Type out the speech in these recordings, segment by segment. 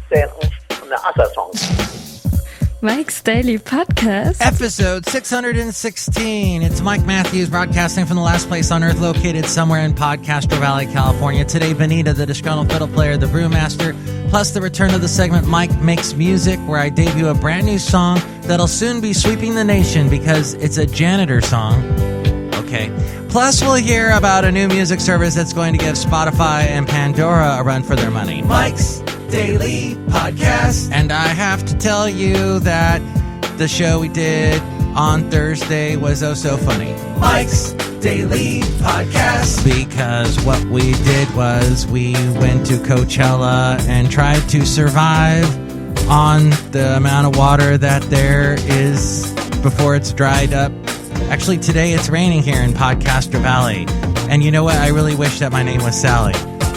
c'est à sa song. Mike's Daily Podcast. Episode 616. It's Mike Matthews broadcasting from the last place on earth located somewhere in Podcastro Valley, California. Today, Benita, the Disgruntled Fiddle Player, the Brewmaster, plus the return of the segment Mike Makes Music, where I debut a brand new song that'll soon be sweeping the nation because it's a janitor song. Okay. Plus, we'll hear about a new music service that's going to give Spotify and Pandora a run for their money. Mike's Daily Podcast. And I have to tell you that the show we did on Thursday was oh so funny. Mike's Daily Podcast. Because what we did was we went to Coachella and tried to survive on the amount of water that there is before it's dried up. Actually, today it's raining here in Podcastro Valley. And you know what? I really wish that my name was Sally.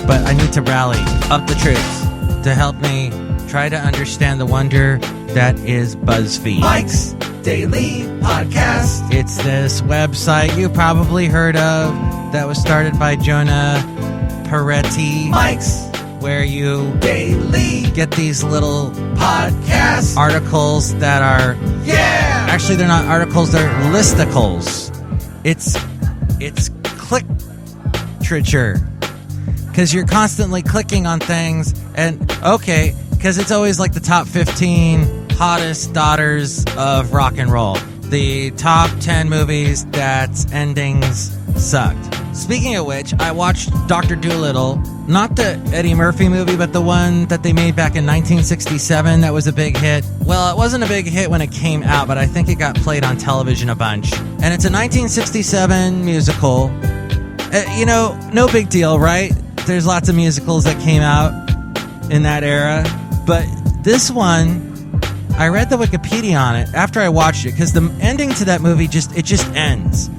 But I need to rally up the troops to help me try to understand the wonder that is Buzzfeed. Mike's Daily Podcast. It's this website you probably heard of that was started by Jonah Peretti. Mike's, where you daily get these little podcast articles that are... Yeah! Actually, they're not articles, they're listicles. It's click-trature. Because you're constantly clicking on things, and okay, because it's always like the top 15 hottest daughters of rock and roll. The top 10 movies that's endings sucked. Speaking of which, I watched Doctor Dolittle, not the Eddie Murphy movie, but the one that they made back in 1967 that was a big hit. Well, it wasn't a big hit when it came out, but I think it got played on television a bunch. And it's a 1967 musical. No big deal, right? There's lots of musicals that came out in that era. But this one, I read the Wikipedia on it after I watched it, because the ending to that movie just ends.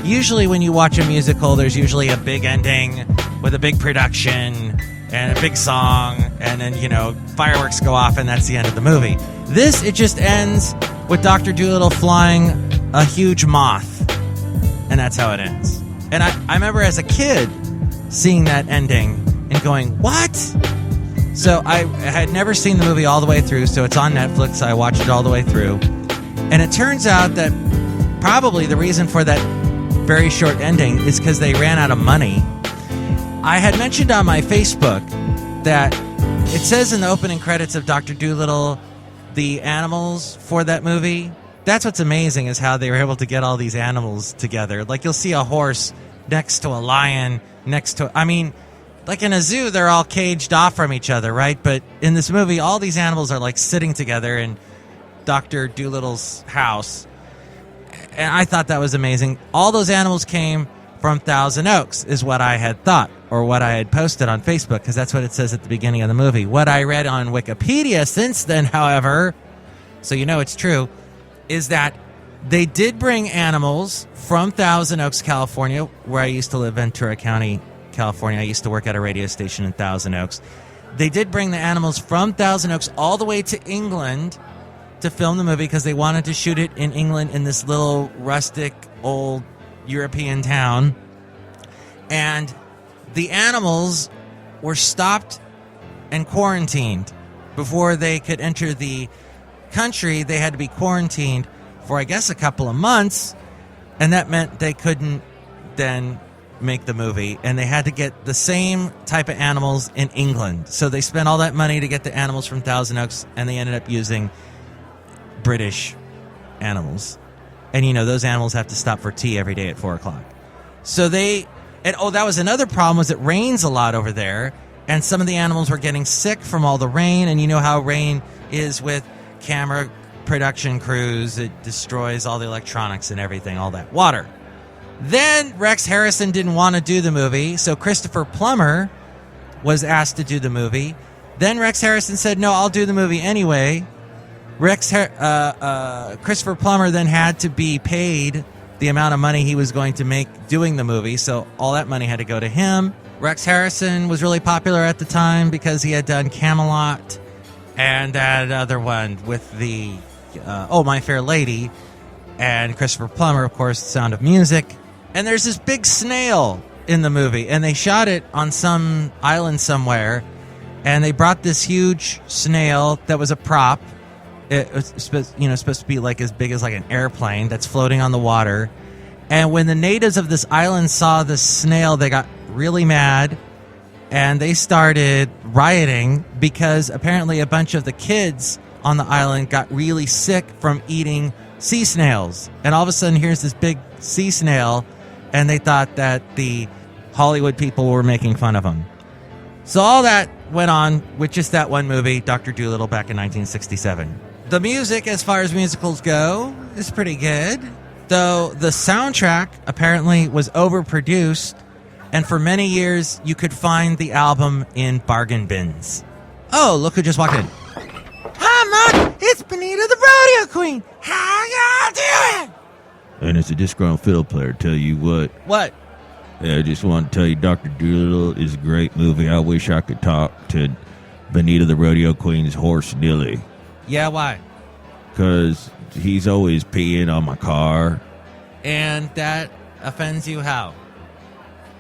Usually when you watch a musical, there's usually a big ending with a big production and a big song, and then, fireworks go off, and that's the end of the movie. It just ends with Dr. Dolittle flying a huge moth, and that's how it ends. And I remember as a kid seeing that ending and going, what? So I had never seen the movie all the way through, so it's on Netflix. I watched it all the way through. And it turns out that probably the reason for that very short ending is because they ran out of money. I had mentioned on my Facebook that it says in the opening credits of Dr. Dolittle, the animals for that movie. That's what's amazing, is how they were able to get all these animals together. Like, you'll see a horse next to a lion, like in a zoo, they're all caged off from each other, right? But in this movie, all these animals are like sitting together in Dr. Dolittle's house. And I thought that was amazing. All those animals came from Thousand Oaks, is what I had thought, or what I had posted on Facebook, because that's what it says at the beginning of the movie. What I read on Wikipedia since then, however, so it's true, is that they did bring animals from Thousand Oaks, California, where I used to live, Ventura County, California. I used to work at a radio station in Thousand Oaks. They did bring the animals from Thousand Oaks all the way to England to film the movie, because they wanted to shoot it in England in this little rustic old European town. And the animals were stopped and quarantined. Before they could enter the country, they had to be quarantined for, I guess, a couple of months, and that meant they couldn't then make the movie, and they had to get the same type of animals in England. So they spent all that money to get the animals from Thousand Oaks, and they ended up using British animals. And those animals have to stop for tea every day at 4 o'clock. So that was another problem, was it rains a lot over there, and some of the animals were getting sick from all the rain, and you know how rain is with camera production crews. It destroys all the electronics and everything, all that water. Then Rex Harrison didn't want to do the movie, so Christopher Plummer was asked to do the movie. Then Rex Harrison said, no, I'll do the movie anyway. Christopher Plummer then had to be paid the amount of money he was going to make doing the movie, so all that money had to go to him. Rex Harrison was really popular at the time because he had done Camelot and that other one with the My Fair Lady, and Christopher Plummer, of course, Sound of Music. And there's this big snail in the movie, and they shot it on some island somewhere, And they brought this huge snail that was a prop. It was supposed to be like as big as like an airplane that's floating on the water. And when the natives of this island saw this snail, they got really mad. And they started rioting because apparently a bunch of the kids on the island got really sick from eating sea snails. And all of a sudden, here's this big sea snail, and they thought that the Hollywood people were making fun of them. So all that went on with just that one movie, Doctor Dolittle, back in 1967. The music, as far as musicals go, is pretty good, though the soundtrack apparently was overproduced, and for many years, you could find the album in bargain bins. Oh, look who just walked in. Hi, Mom. It's Benita the Rodeo Queen. How y'all doing? And it's a disgruntled fiddle player, tell you what. What? Yeah, I just want to tell you Doctor Dolittle is a great movie. I wish I could talk to Benita the Rodeo Queen's horse, Dilly. Yeah, why? Because he's always peeing on my car. And that offends you how?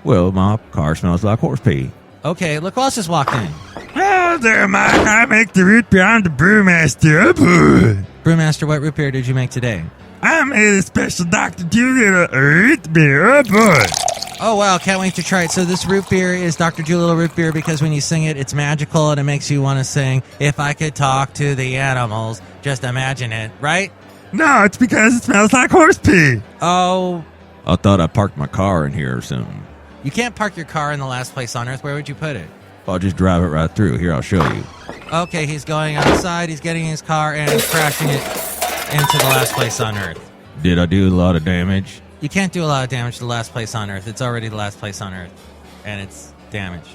Well, my car smells like horse pee. Okay, look who else just walked in. Oh, there, Mike. I make the root beer. I'm the brewmaster. Oh, boy. Brewmaster, what root beer did you make today? I made a special Dr. Dolittle root beer. Oh, boy. Oh, wow, can't wait to try it. So this root beer is Dr. Dolittle root beer because when you sing it, it's magical and it makes you want to sing, if I could talk to the animals, just imagine it, right? No, it's because it smells like horse pee. Oh. I thought I parked my car in here or something. You can't park your car in the last place on earth. Where would you put it? I'll just drive it right through. Here, I'll show you. Okay, he's going outside, he's getting his car, and he's crashing it into the last place on earth. Did I do a lot of damage? You can't do a lot of damage to the last place on earth. It's already the last place on earth, and it's damaged.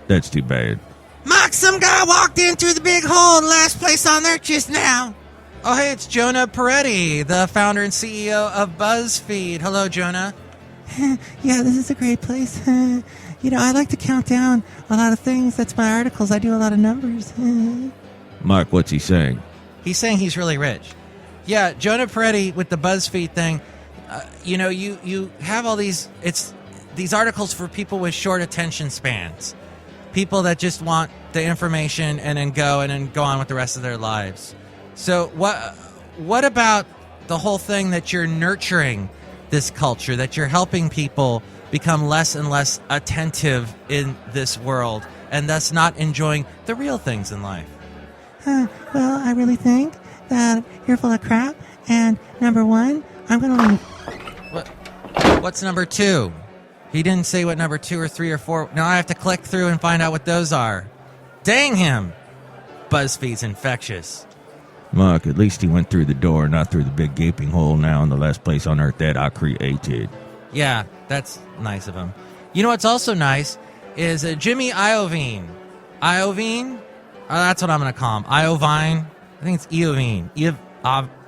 That's too bad. Mark, some guy walked in through the big hole in the last place on earth just now. Oh, hey, it's Jonah Peretti, the founder and CEO of Buzzfeed. Hello, Jonah. Yeah, this is a great place. I like to count down a lot of things. That's my articles. I do a lot of numbers. Mike, what's he saying? He's saying he's really rich. Yeah, Jonah Peretti with the BuzzFeed thing. You have all these articles for people with short attention spans. People that just want the information and then go on with the rest of their lives. So what about the whole thing that you're nurturing this culture, that you're helping people become less and less attentive in this world and thus not enjoying the real things in life? Well, I really think that you're full of crap. And number one, I'm going to leave. What's number two? He didn't say what number 2 or 3 or 4. Now I have to click through and find out what those are. Dang him. BuzzFeed's infectious. Mike, at least he went through the door, not through the big gaping hole now in the last place on earth that I created. Yeah, that's nice of him. You know what's also nice is Jimmy Iovine. Iovine? That's what I'm going to call him. Iovine? I think it's Iovine.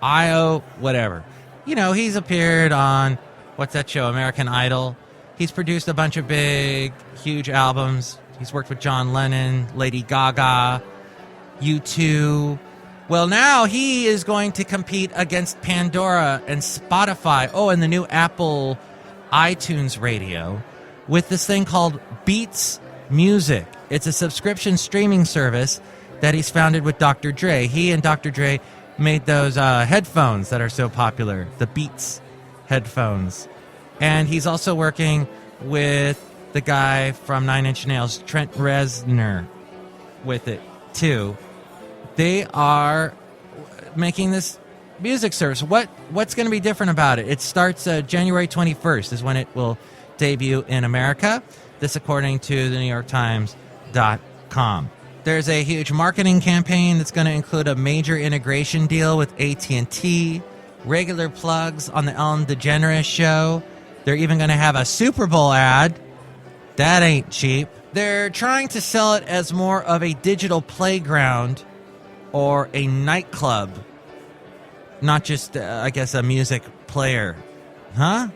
Io, whatever. He's appeared on, what's that show, American Idol. He's produced a bunch of big, huge albums. He's worked with John Lennon, Lady Gaga, U2. Well, now he is going to compete against Pandora and Spotify. Oh, and the new Apple iTunes radio with this thing called Beats Music. It's a subscription streaming service that he's founded with Dr. Dre. He and Dr. Dre made those headphones that are so popular, the Beats headphones. And he's also working with the guy from Nine Inch Nails, Trent Reznor, with it, too. They are making this music service. What's going to be different about it? It starts January 21st is when it will debut in America. This according to the NewYorkTimes.com. There's a huge marketing campaign that's going to include a major integration deal with AT&T, regular plugs on the Ellen DeGeneres show. They're even going to have a Super Bowl ad. That ain't cheap. They're trying to sell it as more of a digital playground or a nightclub, not just, I guess, a music player. Huh?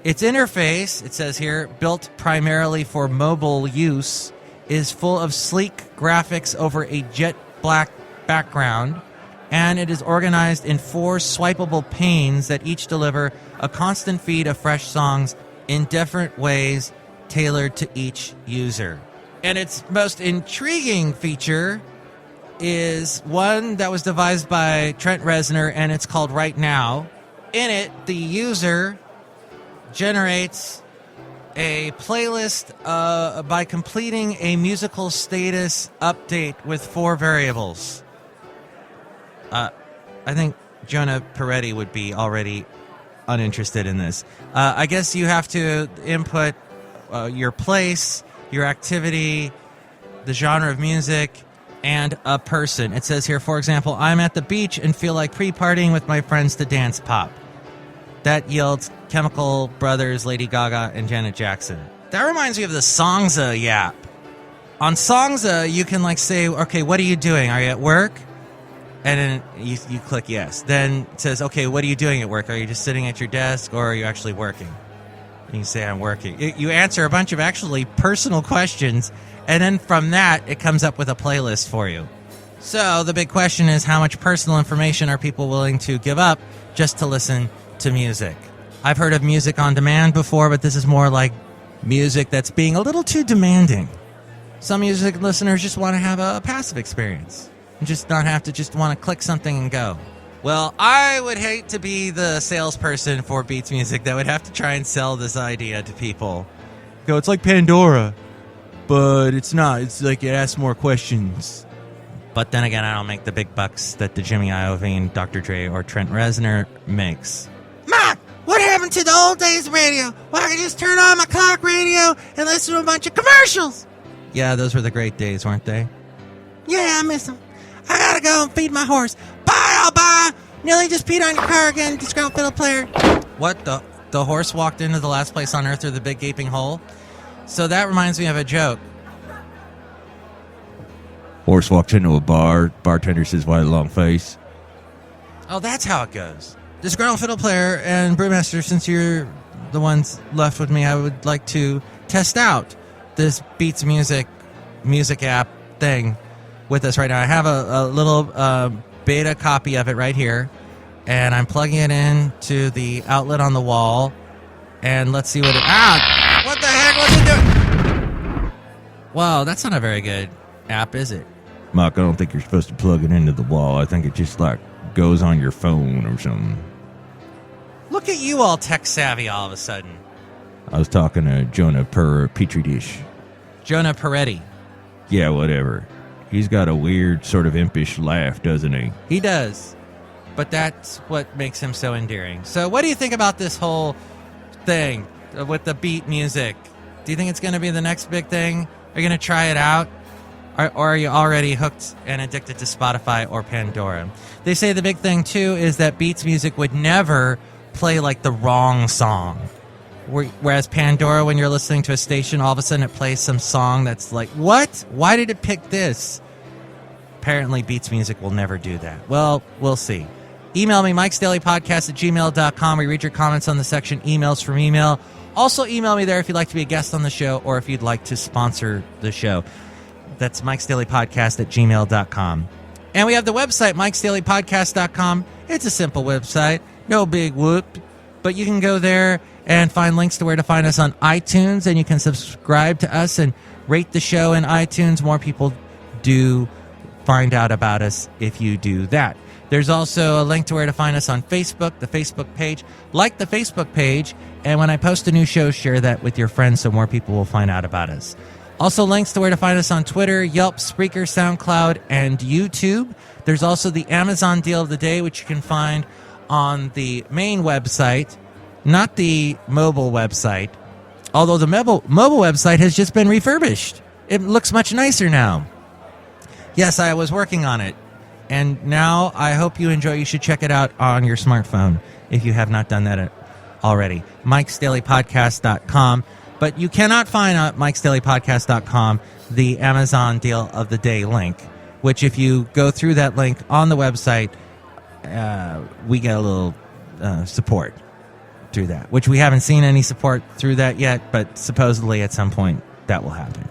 Its interface, it says here, built primarily for mobile use, is full of sleek graphics over a jet black background, and it is organized in 4 swipeable panes that each deliver a constant feed of fresh songs in different ways tailored to each user. And its most intriguing feature is one that was devised by Trent Reznor, and it's called Right Now. In it, the user generates a playlist by completing a musical status update with 4 variables. I think Jonah Peretti would be already uninterested in this. I guess you have to input your place, your activity, the genre of music, and a person. It says here, for example, I'm at the beach and feel like pre-partying with my friends to dance pop. That yields Chemical Brothers, Lady Gaga, and Janet Jackson. That reminds me of the Songza Yap. On Songza, you can say, okay, what are you doing? Are you at work? And then you click yes. Then it says, okay, what are you doing at work? Are you just sitting at your desk, or are you actually working? You can say, I'm working. You answer a bunch of actually personal questions, and then from that, it comes up with a playlist for you. So the big question is, how much personal information are people willing to give up just to listen to music? I've heard of music on demand before, but this is more like music that's being a little too demanding. Some music listeners just want to have a passive experience and just not have to just want to click something and go. Well, I would hate to be the salesperson for Beats Music that would have to try and sell this idea to people. Go, it's like Pandora, but it's not. It's like it asks more questions. But then again, I don't make the big bucks that the Jimmy Iovine, Dr. Dre, or Trent Reznor makes. Mom, what happened to the old days radio? Well, I could just turn on my clock radio and listen to a bunch of commercials. Yeah, those were the great days, weren't they? Yeah, I miss them. I gotta go and feed my horse. Bye, I'll bye. Nearly just peed on your car again, Disgruntled Fiddle Player. What, the horse walked into the last place on earth through the big gaping hole? So that reminds me of a joke. Horse walks into a bar. Bartender says, "Why the long face?" Oh, that's how it goes. Disgruntled Fiddle Player and Brewmaster, since you're the ones left with me, I would like to test out this Beats Music app thing with us right now. I have a little beta copy of it right here, and I'm plugging it in to the outlet on the wall, and let's see what it... Ah! What the heck was it doing? Wow, that's not a very good app, is it? Mike, I don't think you're supposed to plug it into the wall. I think it just goes on your phone or something. Look at you all tech savvy all of a sudden. I was talking to Jonah per Petri dish. Jonah Peretti. Yeah, whatever. He's got a weird sort of impish laugh, doesn't he? He does. But that's what makes him so endearing. So what do you think about this whole thing with the beat music? Do you think it's going to be the next big thing? Are you going to try it out? Or are you already hooked and addicted to Spotify or Pandora? They say the big thing, too, is that Beats Music would never play the wrong song. Whereas Pandora, when you're listening to a station, all of a sudden it plays some song that's like, what? Why did it pick this? Apparently Beats Music will never do that. Well, we'll see. Email me, MIKEs-DAILY-PODCAST@gmail.com. We read your comments on the section Emails from Email. Also email me there if you'd like to be a guest on the show or if you'd like to sponsor the show. That's MIKEs-DAILY-PODCAST@gmail.com. And we have the website, MIKEs-DAILY-PODCAST.com. It's a simple website. No big whoop. But you can go there and find links to where to find us on iTunes, and you can subscribe to us and rate the show in iTunes. More people do find out about us if you do that. There's also a link to where to find us on Facebook, the Facebook page. Like the Facebook page, and when I post a new show, share that with your friends so more people will find out about us. Also links to where to find us on Twitter, Yelp, Spreaker, SoundCloud, and YouTube. There's also the Amazon deal of the day, which you can find on the main website, not the mobile website, although the mobile website has just been refurbished. It looks much nicer now. Yes, I was working on it, and now I hope you enjoy. You should check it out on your smartphone if you have not done that already. MIKEs-DAILY-PODCAST.com. But you cannot find at MIKEs-DAILY-PODCAST.com the Amazon Deal of the Day link, which if you go through that link on the website, we get a little support through that, which we haven't seen any support through that yet, but supposedly at some point that will happen.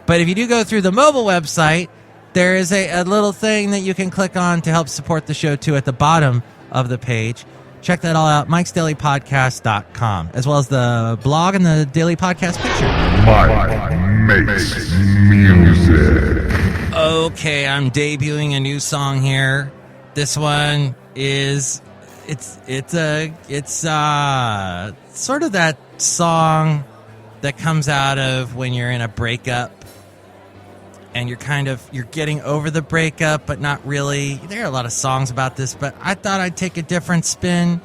But if you do go through the mobile website, there is a little thing that you can click on to help support the show too at the bottom of the page. Check that all out, MIKEs-DAILY-PODCAST.com, as well as the blog and the Daily Podcast picture. Mike makes music. Okay, I'm debuting a new song here. This one is it's sort of that song that comes out of when you're in a breakup and you're getting over the breakup, but not really. There are a lot of songs about this, but I thought I'd take a different spin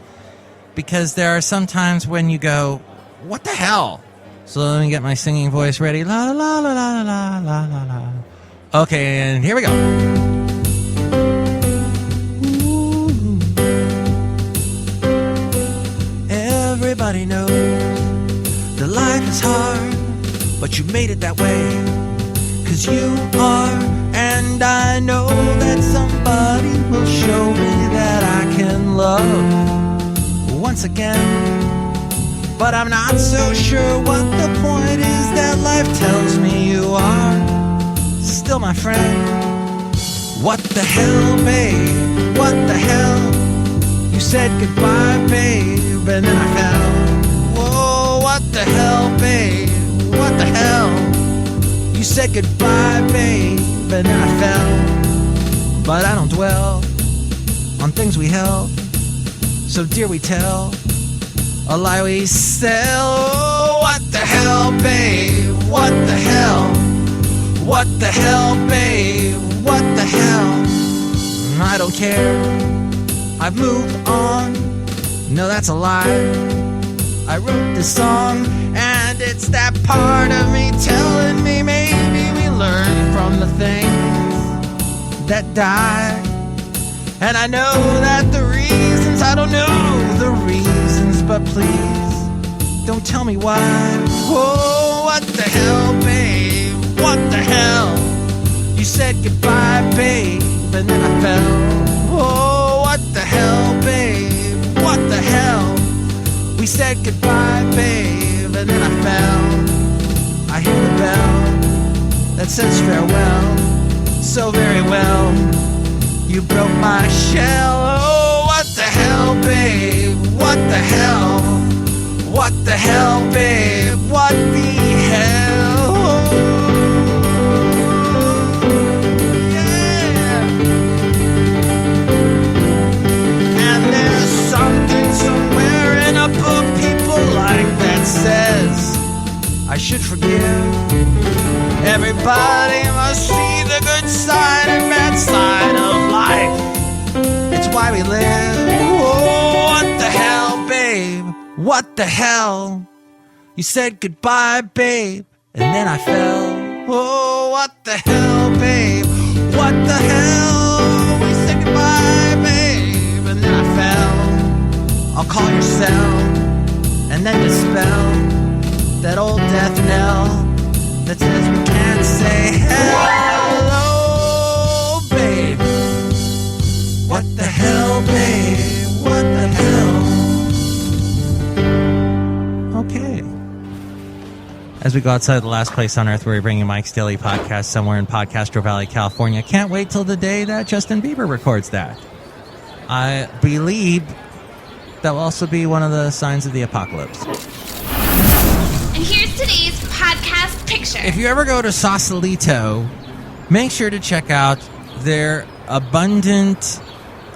because there are some times when you go, what the hell? So let me get my singing voice ready. La la la la la la la la. Okay, and here we go. Everybody knows that life is hard, but you made it that way, 'cause you are, and I know that somebody will show me that I can love once again. But I'm not so sure what the point is that life tells me you are still my friend. What the hell, babe? What the hell? You said goodbye, babe, and then I fell. Whoa, what the hell, babe? What the hell? You said goodbye, babe, and then I fell. But I don't dwell on things we held, so dear we tell, a lie we sell. Oh, what the hell, babe? What the hell? What the hell, babe? What the hell? I don't care. I've moved on. No, that's a lie. I wrote this song, and it's that part of me telling me maybe we learn from the things that die. And I know that the reasons, I don't know the reasons, but please don't tell me why. Whoa, what the hell, babe? What the hell? You said goodbye, babe, and then I fell. Whoa, what the hell, babe? What the hell? We said goodbye, babe, and then I fell. I hear the bell that says farewell so very well. You broke my shell. Oh, what the hell, babe? What the hell? What the hell, babe? What the hell? Yeah. And there's something somewhere in a book people like that says I should forgive. Everybody must see the good side and bad side of life. It's why we live. Oh, what the hell, babe? What the hell? You said goodbye, babe, and then I fell. Oh, what the hell, babe? What the hell? We said goodbye, babe, and then I fell. I'll call your cell and then dispel that old death knell that says we can't say hello, babe. What the hell, babe? What the hell? Okay. As we go outside the last place on earth where we bring you Mike's Daily Podcast somewhere in Podcastro Valley, California. Can't wait till the day that Justin Bieber records that. I believe that will also be one of the signs of the apocalypse. And here's today's podcast picture. If you ever go to Sausalito, make sure to check out their abundant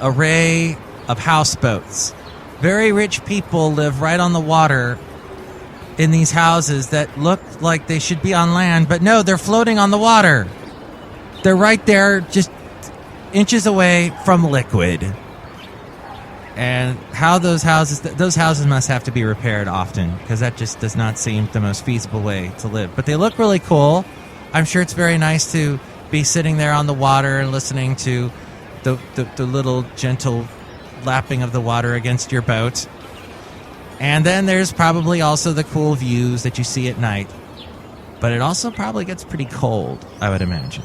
array of houseboats. Very rich people live right on the water in these houses that look like they should be on land, but no, they're floating on the water. They're right there, just inches away from liquid. And how those houses must have to be repaired often, because that just does not seem the most feasible way to live. But they look really cool. I'm sure it's very nice to be sitting there on the water and listening to the little gentle lapping of the water against your boat. And then there's probably also the cool views that you see at night. But it also probably gets pretty cold, I would imagine.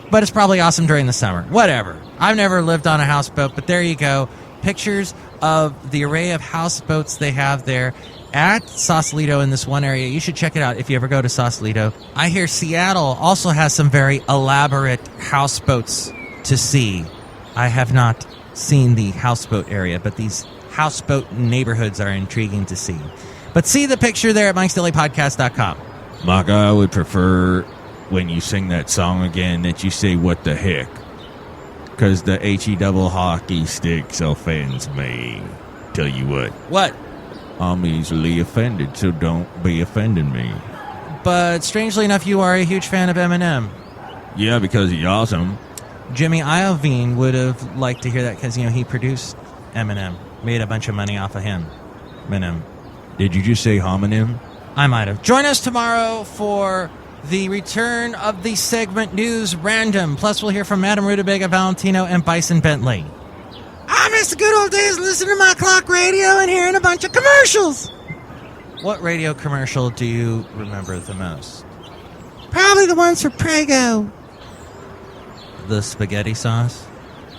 But it's probably awesome during the summer. Whatever. I've never lived on a houseboat, but there you go. Pictures of the array of houseboats they have there at Sausalito in this one area. You should check it out if you ever go to Sausalito. I hear Seattle also has some very elaborate houseboats to see. I have not seen the houseboat area, but these houseboat neighborhoods are intriguing to see. But see the picture there at MIKEs-DAILY-PODCAST.com. Mike, I would prefer when you sing that song again that you say what the heck. Because the HE double hockey sticks offends me. Tell you what. What? I'm easily offended, so don't be offending me. But strangely enough, you are a huge fan of Eminem. Yeah, because he's awesome. Jimmy Iovine would have liked to hear that because, he produced Eminem. Made a bunch of money off of him. Eminem. Did you just say homonym? I might have. Join us tomorrow for the return of the segment News Random. Plus, we'll hear from Madame Rootabega, Valentino, and Bison Bentley. I miss the good old days listening to my clock radio and hearing a bunch of commercials. What radio commercial do you remember the most? Probably the ones for Prego. The spaghetti sauce?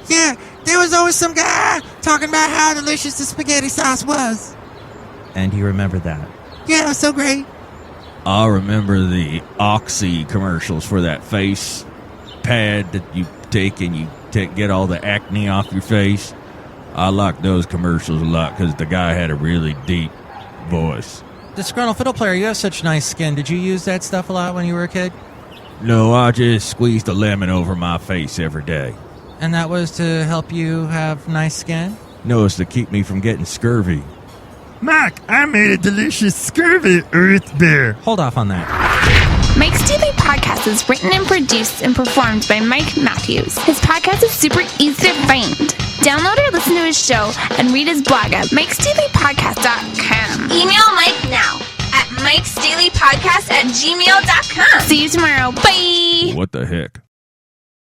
Yeah, there was always some guy talking about how delicious the spaghetti sauce was. And you remember that? Yeah, it was so great. I remember the Oxy commercials for that face pad that you take and you get all the acne off your face. I like those commercials a lot because the guy had a really deep voice. Disgruntled Fiddle Player, you have such nice skin. Did you use that stuff a lot when you were a kid? No, I just squeezed a lemon over my face every day. And that was to help you have nice skin? No, it's to keep me from getting scurvy. Mac, I made a delicious scurvy earth beer. Hold off on that. Mike's Daily Podcast is written and produced and performed by Mike Matthews. His podcast is super easy to find. Download or listen to his show and read his blog at MIKEs-DAILY-PODCAST.com. Email Mike now at MIKEs-DAILY-PODCAST@gmail.com. See you tomorrow. Bye. What the heck?